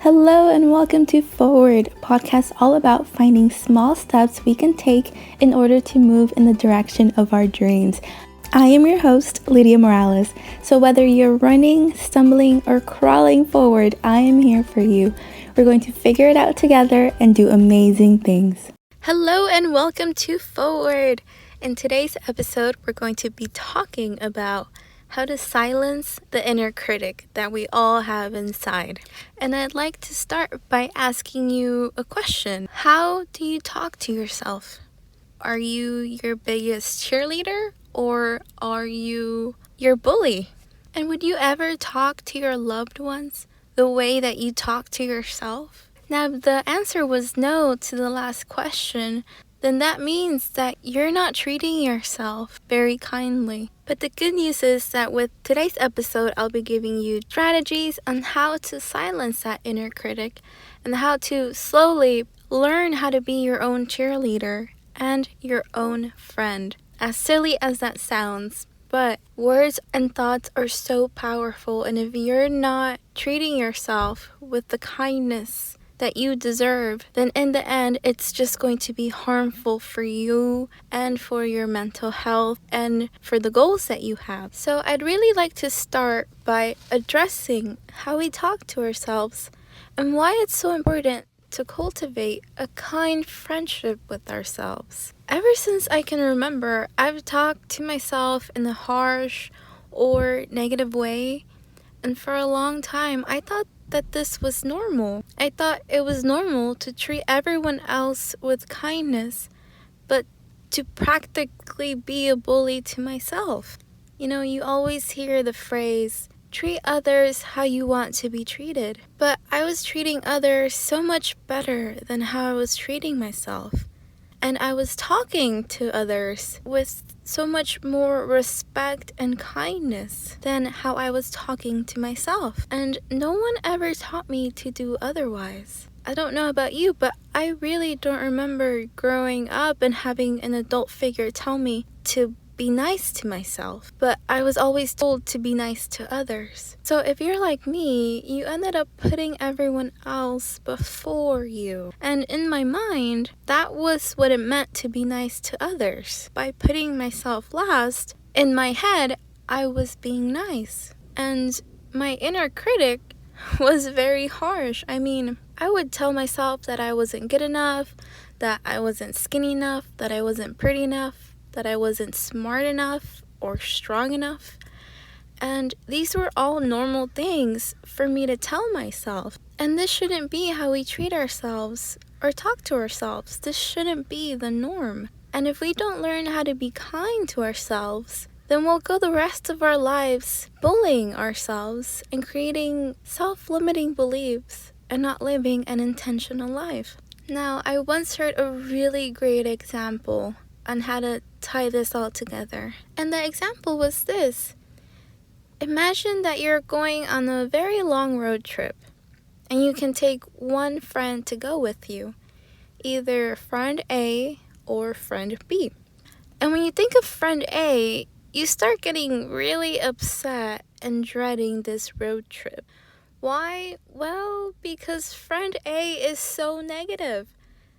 Hello and welcome to Forward, a podcast all about finding small steps we can take in order to move in the direction of our dreams. I am your host, Lydia Morales. So whether you're running, stumbling, or crawling forward, I am here for you. We're going to figure it out together and do amazing things. Hello and welcome to Forward. In today's episode, we're going to be talking about how to silence the inner critic that we all have inside. And I'd like to start by asking you a question. How do you talk to yourself? Are you your biggest cheerleader or are you your bully? And would you ever talk to your loved ones the way that you talk to yourself? Now, if the answer was no to the last question, then that means that you're not treating yourself very kindly. But the good news is that with today's episode, I'll be giving you strategies on how to silence that inner critic and how to slowly learn how to be your own cheerleader and your own friend. As silly as that sounds, but words and thoughts are so powerful, and if you're not treating yourself with the kindness that you deserve, then in the end, it's just going to be harmful for you and for your mental health and for the goals that you have. So I'd really like to start by addressing how we talk to ourselves and why it's so important to cultivate a kind friendship with ourselves. Ever since I can remember, I've talked to myself in a harsh or negative way, and for a long time, I thought that this was normal. I thought it was normal to treat everyone else with kindness, but to practically be a bully to myself. You know, you always hear the phrase, treat others how you want to be treated. But I was treating others so much better than how I was treating myself. And I was talking to others with so much more respect and kindness than how I was talking to myself. And no one ever taught me to do otherwise. I don't know about you, but I really don't remember growing up and having an adult figure tell me to be nice to myself, but I was always told to be nice to others. So if you're like me, you ended up putting everyone else before you. And in my mind, that was what it meant to be nice to others. By putting myself last, in my head, I was being nice. And my inner critic was very harsh. I mean, I would tell myself that I wasn't good enough, that I wasn't skinny enough, that I wasn't pretty enough, that I wasn't smart enough or strong enough. And these were all normal things for me to tell myself. And this shouldn't be how we treat ourselves or talk to ourselves. This shouldn't be the norm. And if we don't learn how to be kind to ourselves, then we'll go the rest of our lives bullying ourselves and creating self-limiting beliefs and not living an intentional life. Now, I once heard a really great example on how to tie this all together. And the example was this. Imagine that you're going on a very long road trip and you can take one friend to go with you, either friend A or friend B. And when you think of friend A, you start getting really upset and dreading this road trip. Why? Well, because friend A is so negative.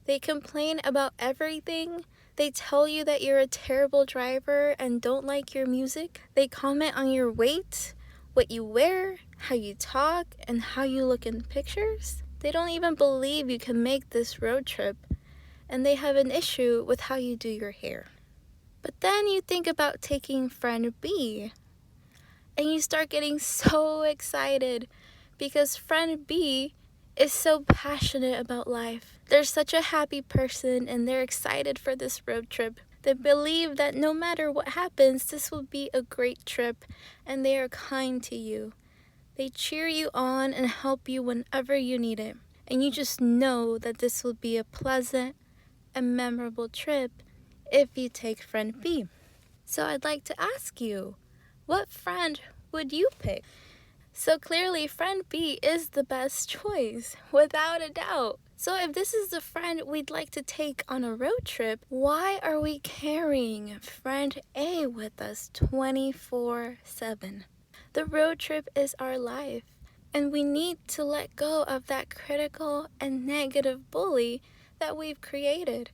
They complain about everything. They tell you that you're a terrible driver and don't like your music. They comment on your weight, what you wear, how you talk, and how you look in pictures. They don't even believe you can make this road trip, and they have an issue with how you do your hair. But then you think about taking friend B, and you start getting so excited because friend B is so passionate about life. They're such a happy person and they're excited for this road trip. They believe that no matter what happens, this will be a great trip and they are kind to you. They cheer you on and help you whenever you need it. And you just know that this will be a pleasant and memorable trip if you take friend B. So I'd like to ask you, what friend would you pick? So clearly, friend B is the best choice, without a doubt. So if this is the friend we'd like to take on a road trip, why are we carrying friend A with us 24/7? The road trip is our life. And we need to let go of that critical and negative bully that we've created.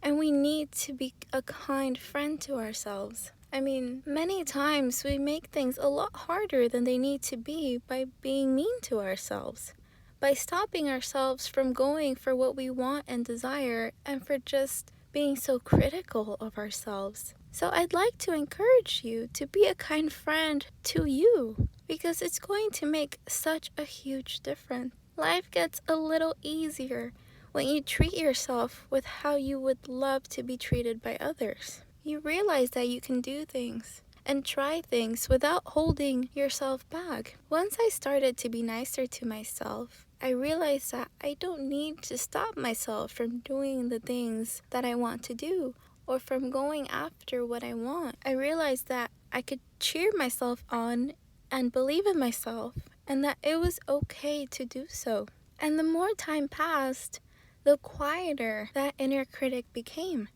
And we need to be a kind friend to ourselves. I mean, many times we make things a lot harder than they need to be by being mean to ourselves, by stopping ourselves from going for what we want and desire, and for just being so critical of ourselves. So I'd like to encourage you to be a kind friend to you, because it's going to make such a huge difference. Life gets a little easier when you treat yourself with how you would love to be treated by others. You realize that you can do things and try things without holding yourself back. Once I started to be nicer to myself, I realized that I don't need to stop myself from doing the things that I want to do or from going after what I want. I realized that I could cheer myself on and believe in myself, and that it was okay to do so. And the more time passed, the quieter that inner critic became,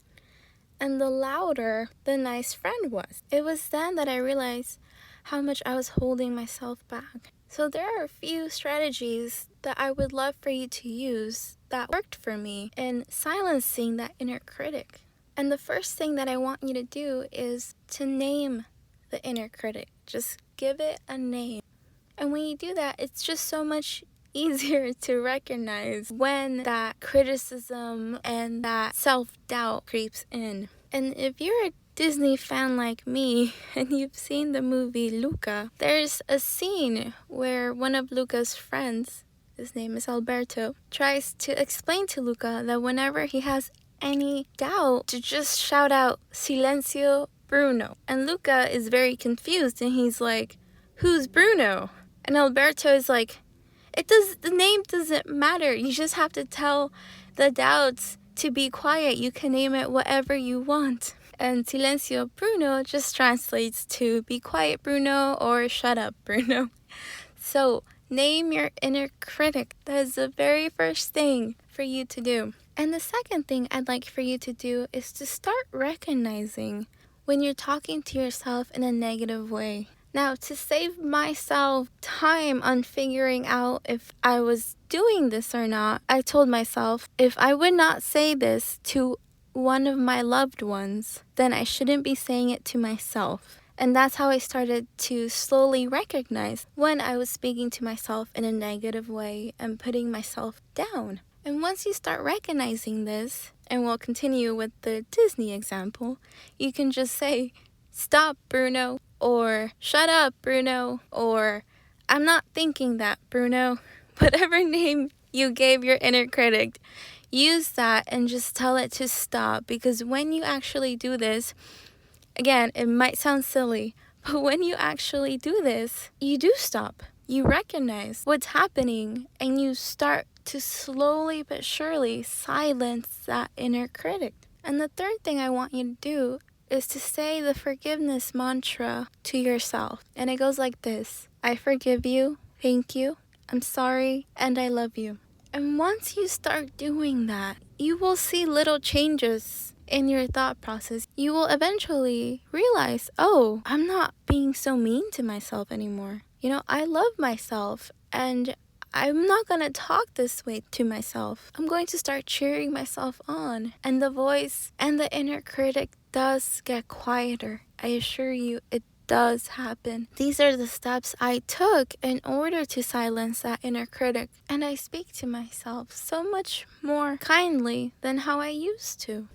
and the louder the nice friend was. It was then that I realized how much I was holding myself back. So there are a few strategies that I would love for you to use that worked for me in silencing that inner critic. And the first thing that I want you to do is to name the inner critic. Just give it a name. And when you do that, it's just so much easier to recognize when that criticism and that self-doubt creeps in. And if you're a Disney fan like me and you've seen the movie Luca, there's a scene where one of Luca's friends, his name is Alberto, tries to explain to Luca that whenever he has any doubt, to just shout out Silencio Bruno. And Luca is very confused and he's like, "Who's Bruno?" And Alberto is like, the name doesn't matter. You just have to tell the doubts to be quiet. You can name it whatever you want. And Silencio Bruno just translates to be quiet Bruno or shut up Bruno. So name your inner critic. That is the very first thing for you to do. And the second thing I'd like for you to do is to start recognizing when you're talking to yourself in a negative way. Now, to save myself time on figuring out if I was doing this or not, I told myself if I would not say this to one of my loved ones, then I shouldn't be saying it to myself. And that's how I started to slowly recognize when I was speaking to myself in a negative way and putting myself down. And once you start recognizing this, and we'll continue with the Disney example, you can just say, "Stop, Bruno," or "Shut up, Bruno," or "I'm not thinking that, Bruno." Whatever name you gave your inner critic, use that and just tell it to stop. Because when you actually do this, again, it might sound silly, but when you actually do this, you do stop. You recognize what's happening and you start to slowly but surely silence that inner critic. And the third thing I want you to do is to say the forgiveness mantra to yourself. And it goes like this: I forgive you, thank you, I'm sorry, and I love you. And once you start doing that, you will see little changes in your thought process. You will eventually realize, oh, I'm not being so mean to myself anymore. I love myself, and I'm not going to talk this way to myself. I'm going to start cheering myself on. And the voice and the inner critic does get quieter. I assure you, it does happen. These are the steps I took in order to silence that inner critic. And I speak to myself so much more kindly than how I used to.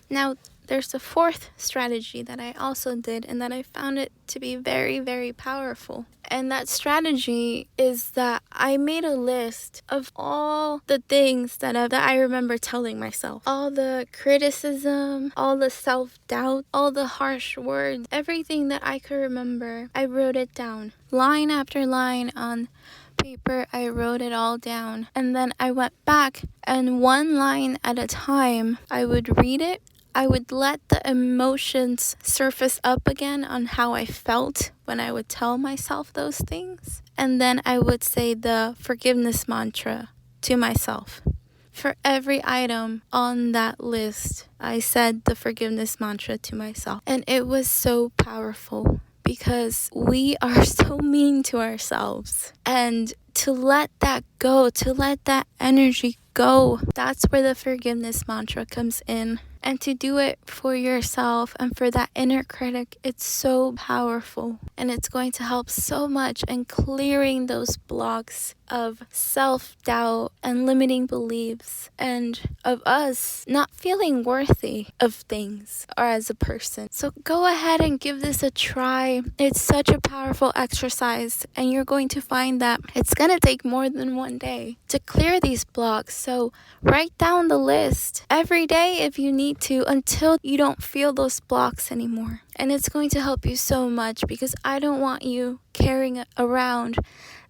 Now, there's a fourth strategy that I also did and that I found it to be very, very powerful. And that strategy is that I made a list of all the things that I remember telling myself. All the criticism, all the self-doubt, all the harsh words, everything that I could remember, I wrote it down. Line after line on paper, I wrote it all down. And then I went back and one line at a time, I would read it. I would let the emotions surface up again on how I felt when I would tell myself those things. And then I would say the forgiveness mantra to myself. For every item on that list, I said the forgiveness mantra to myself. And it was so powerful because we are so mean to ourselves. And to let that go, to let that energy go, that's where the forgiveness mantra comes in. And to do it for yourself and for that inner critic, it's so powerful. And it's going to help so much in clearing those blocks of self-doubt and limiting beliefs, and of us not feeling worthy of things or as a person. So go ahead and give this a try. It's such a powerful exercise, and you're going to find that it's going to take more than one day to clear these blocks. So write down the list every day if you need to, until you don't feel those blocks anymore. And it's going to help you so much, because I don't want you carrying around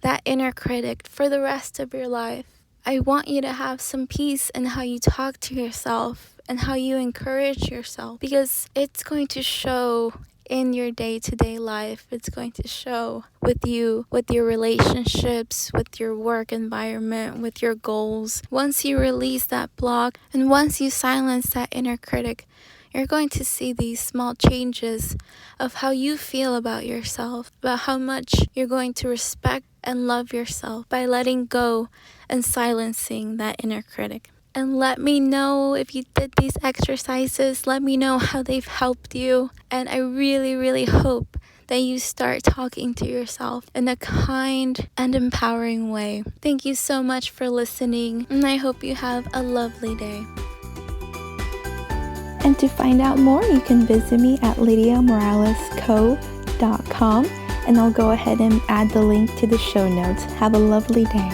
that inner critic for the rest of your life. I want you to have some peace in how you talk to yourself and how you encourage yourself, because it's going to show in your day-to-day life. It's going to show with you, with your relationships, with your work environment, with your goals. Once you release that block and once you silence that inner critic, you're going to see these small changes of how you feel about yourself, about how much you're going to respect and love yourself by letting go and silencing that inner critic. And let me know if you did these exercises. Let me know how they've helped you. And I really, really hope that you start talking to yourself in a kind and empowering way. Thank you so much for listening, and I hope you have a lovely day. And to find out more, you can visit me at lydiamoralesco.com, and I'll go ahead and add the link to the show notes. Have a lovely day.